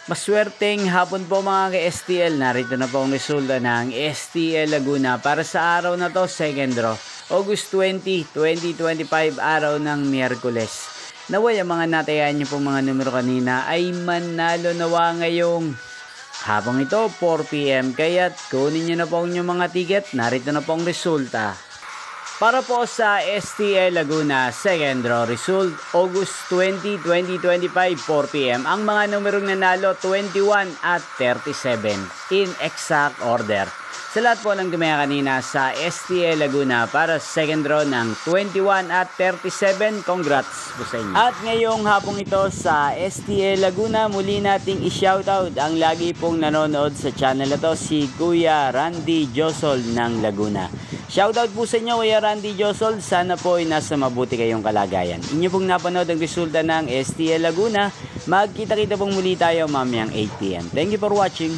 Maswerteng hapon po mga ka-STL. Narito na po ang resulta ng STL Laguna para sa araw na to, second draw. August 20, 2025, araw ng Miyerkules. Naway ang mga natayan niyo pong mga numero kanina ay manalo nawa ngayong hapong ito, 4 PM. Kaya't kunin niyo na po ang inyong mga ticket. Narito na po ang resulta. Para po sa STL Laguna, second draw result, August 20, 2025, 4 PM. Ang mga numerong nanalo, 21 at 37 in exact order. Sa lahat po ng gumaya kanina sa STL Laguna para sa second draw ng 21 at 37, congrats po sa inyo. At ngayong hapong ito sa STL Laguna, muli nating i-shoutout ang lagi pong nanonood sa channel na to, si Kuya Randy Josol ng Laguna. Shoutout po sa inyo, Kuya Randy Josol. Sana po ay nasa mabuti kayong kalagayan. Inyo pong napanood ang resulta ng STL Laguna. Magkita-kita pong muli tayo mamayang 8 PM. Thank you for watching.